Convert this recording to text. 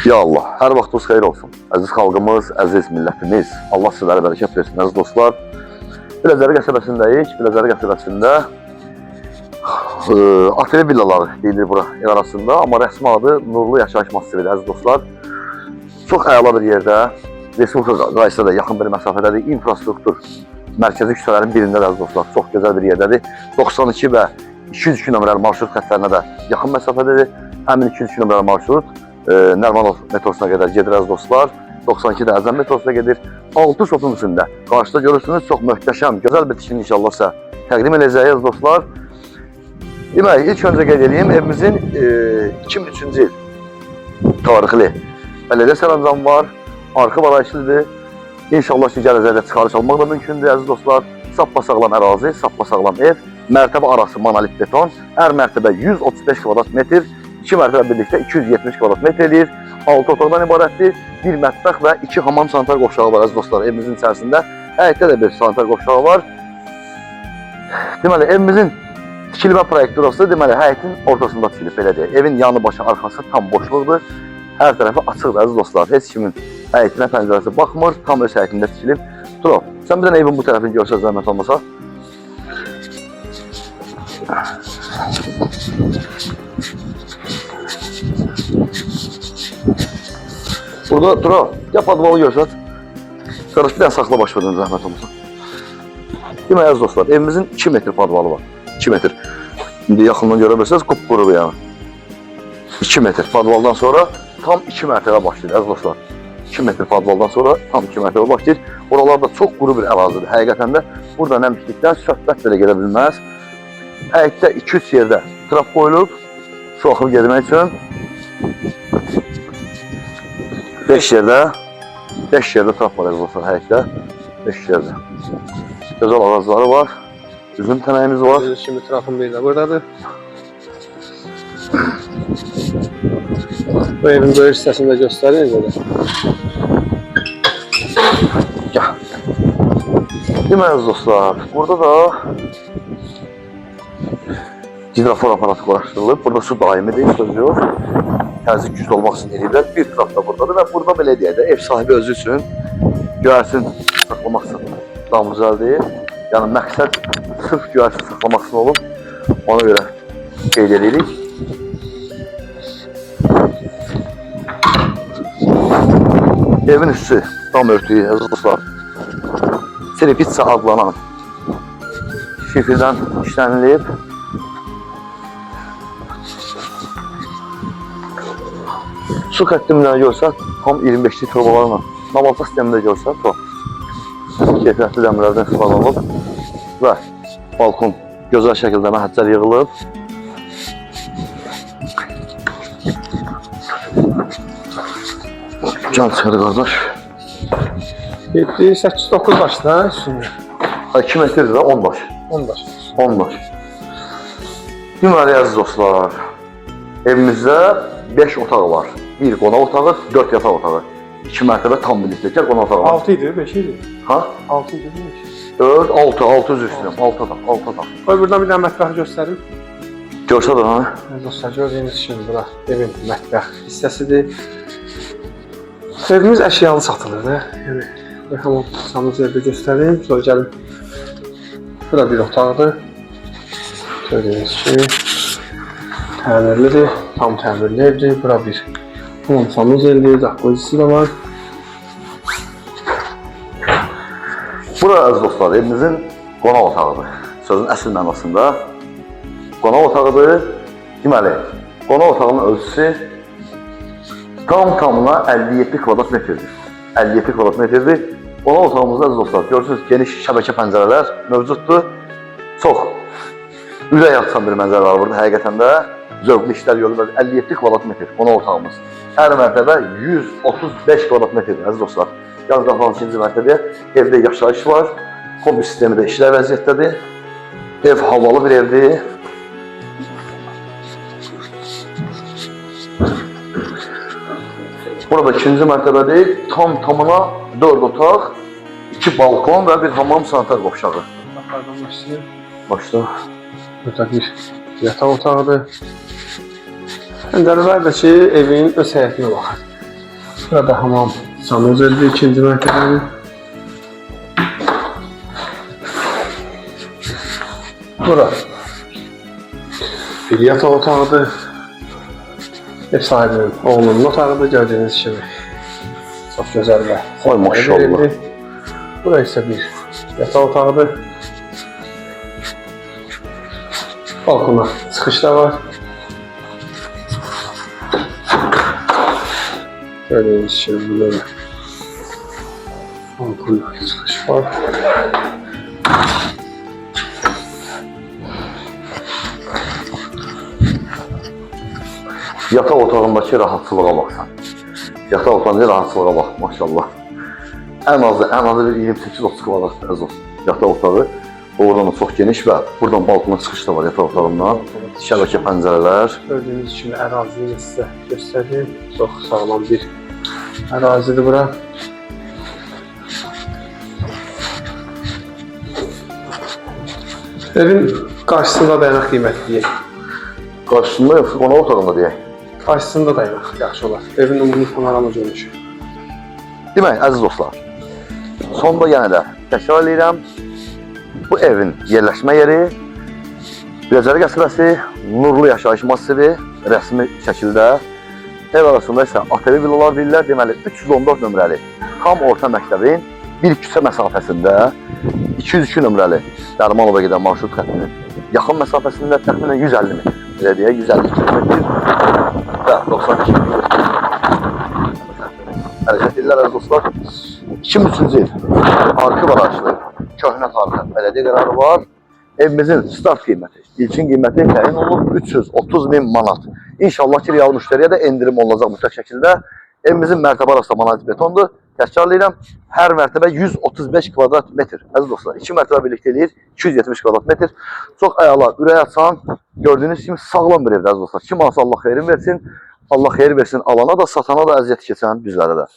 Ya Allah, hər vaxtınız xeyir olsun. Əziz xalqımız, əziz millətimiz. Allah sizlərə bərəkət versin, əziz dostlar. Biləcəri qəsəbəsindəyik. Biləcəri qəsəbəsində ateli villaları deyilir bura ev arasında. Amma rəsmi adı Nurlu Yaşayış Massividir, əziz dostlar. Çox əla bir yerdə, Respublika qayısına da yaxın bir məsafədədir. İnfrastruktur mərkəzi küçələrin birindədir, əziz dostlar. Çox gözəl bir yerdədir. 92 və 202 nömrəli marşrut xətlərinə də yaxın məsafədədir. Həmin 202 nömrəli marşrut Nərmanov metrosuna qədər gedir, əziz dostlar. 92-də Əzəm metrosuna gedir. 6 şotun üstündə. Qarşıda görürsünüz, çox möhtəşəm, gözəl bir tikini inşallah sizə təqdim edəcəyik, əziz dostlar. Demək, ilk öncə qeyd edeyim, evimizin 2003-cü il tarixli bələdiyyə sərəncamı var. Arxı barayışlıdır. İnşallah ki, gələcəkdə çıxarış almaq da mümkündür, əziz dostlar. Sappa-sağlam ərazi, sappa-sağlam ev. Mərtəbə arası monolit beton. Hər mərtəbə 135 kvadrat metr. 2 mərtəbə birlikdə 270 kvadrat metr edir. 6 otaqdan ibarətdir. 1 mətbəx və 2 hamam sanitar qovşağı var, əziz dostlar, evimizin içərisində. Həyətdə də bir sanitar qovşağı var. Deməli, evimizin tikilmə proyekturası, deməli, həyətin ortasında tikilib, belə deyək. Evin yanı başı, arxası tam boşluqdur. Hər tərəfi açıqdır, əziz dostlar. Heç kimin həyətinə, pəncərəsi baxmır, tam öz həyətində tikilib. Turo, sən bir dənə evin bu tərəfini görsəz, zəhmət olmasa. Burada Turo, ya padvalı görsət. Qarış bir dənə saxla baş verdən, zəhmət olmasa. Demək, əziz dostlar, evimizin 2 metr padvalı var. 2 metr. İndi yaxından görə bilirsiniz, qupqurudur yəni. 2 metr padvaldan sonra tam 2 mərtəbə başlayır, əziz dostlar. 2 metr padvaldan sonra tam 2 mərtəbə başlayır. Oralarda çox quru bir ərazidir. Həqiqətən də burada nəmişlikdən söhbət belə gedə bilməz. Həyətdə 2-3 yerdə trap qoyulub, su axıb gedmək üçün. 5 yerdə trap var, əziz dostlar, həyətdə. 5 yerdə. Gözəl ağacları var. Üzüm tənəyimiz var. Şimdi trafın bir də buradadır. Bu evin böyük hissəsini də göstərir belə. Gəl. Demək, əziz dostlar, burada da hidrafor aparatı quraşdırılıb. Burada su daimidir, söz yox. Təzyiq güclü olmaq üçün eləyirlər. Bir tərəf də buradadır və burada belə deyək də ev sahibi özü üçün göyərsin saxlamaq üçün damızəldir. Yəni məqsəd sırf göyərsin saxlamaq üçün olub. Ona görə qeyd edirik. Evin üstü dam örtüyü, əziz dostlar, Tripitsa adlanan şifirdən işlənilib. Su xəttimdən görsək, tam 25'li turbalarla, navalta sistemində görsək, keyfiyyətli dəmirlərdən istifadə olunub və balkon gözəl şəkildə məhəccər yığılıb. Can çıxarı qardaş. 7, 8, 9 başda üstündə. 2 metrdir də 10 baş. 10 baş. 10 baş. Deməli, əziz dostlar, evimizdə 5 otaq var. 1 qonaq otağı, 4 yataq otağı. 2 mərtəbə tam birlikdə qonaq otağı var. 6 idi, 5 idi. Ha? 6 idi, 5. 4, 6 üzr istəyirəm. 6 otaq, 6 otaq. Qoy buradan bir dənə mətbəxi göstərim. Görsədir, ha? Dostlar, gördüyünüz kimi bura evin mətbəx hissəsidir. Evimiz əşyalı satılır da. Yəni, hamam samız yerdə göstərim. Sonra gəlin. Bura bir otaqdır. Gördüyünüz kimi təmirlidir. Tam təmirli evdir. Bura bir hamam samız yerdir. Jakuzzisi də var. Bura, əziz dostlar, evimizin qonaq otağıdır. Sözün əsl mənasında qonaq otağıdır. Deməli, qonaq otağının ölçüsü tamına 57 kvadrat metrdir. 57 kvadrat metrdir. Qonaq otağımızda, əziz dostlar, görürsünüz, geniş şəbəkə pəncərələr mövcuddur. Çox ürək açan bir mənzərə var burada, həqiqətən də zövqlü işlər görülür. 57 kvadrat metr qonaq otağımız. Hər mərtəbə 135 kvadrat metrdir, əziz dostlar. Yalnız qalxan 2-ci mərtəbəyə evdə yaşayış var. Kombi sistemi də işlər vəziyyətdədir. Ev havalı bir evdir. Burada 2-ci mərtəbədir. Tamına 4 otaq, 2 balkon və bir hamam sanitar qovşağı. Otaqlardan başlayır. Başla. Burada bir yataq otağıdır. Pəncərələr də ki, evin öz həyətinə baxır. Burada hamam sanuzeldir, ikinci mərtəbənin. Bura bir yataq otağıdır. Ev sahibinin oğlunun otağıdır, gördüyünüz kimi. Çox gözəl və Ay maşallah. Bura isə bir yataq otağıdır. Balkona çıxış da var. Gördüğünüz gibi böyle balkona çıkış var. Yataq otağındakı rahatçılığa baxsan. Yataq otağındakı rahatçılığa bax, maşallah. Ən azı bir 28-30 kvadrat əziz olsun. Yataq otağı. Oradan da çox geniş və buradan balkona çıxış da var yataq otağından. Şəbəkə pəncərələr. Gördüyünüz kimi ərazini sizə göstəreyim. Çox sağlam bir ərazidir bura. Evin qarşısında dayanaq qiymətliyik. Qarşısında yoxsa qonaq otağında deyək. Qarşısında dayanaq yaxşı olar. Evin ümumi panorama görünüşü. Demək, əziz dostlar, sonda yenə də təkrar edirəm. Bu evin yerləşmə yeri Biləcəri qəsəbəsi, Nurlu yaşayış massivi, rəsmi şəkildə. Ev arasında isə ATV villalar deyirlər, deməli 314 nömrəli tam orta məktəbin bir küçə məsafəsində 202 nömrəli Dərmanova gedən marşrut xəttinin yaxın məsafəsində təxminən 150 metr, belə deyək, 150 km və 92 metr hərəkət edirlər əziz dostlar. 2003-cü il arxı barajlı köhnə tarixə bələdiyyə qərarı var. Evimizin start qiyməti, ilkin qiyməti təyin olunub 330.000 manat. İnşallah ki, real müştəriyə də endirim olunacaq mütləq şəkildə. Evimizin mərtəbə arası monolit betondur. Təkrarlayıram, hər mərtəbə 135 kvadrat metr. Əziz dostlar, 2 mərtəbə birlikdə eləyir 270 kvadrat metr. Çox əla, ürək açan, gördüyünüz kimi sağlam bir evdir əziz dostlar. Kim alsa Allah xeyrin versin. Allah xeyir versin alana da, satana da, əziyyət keçən bizlərə də.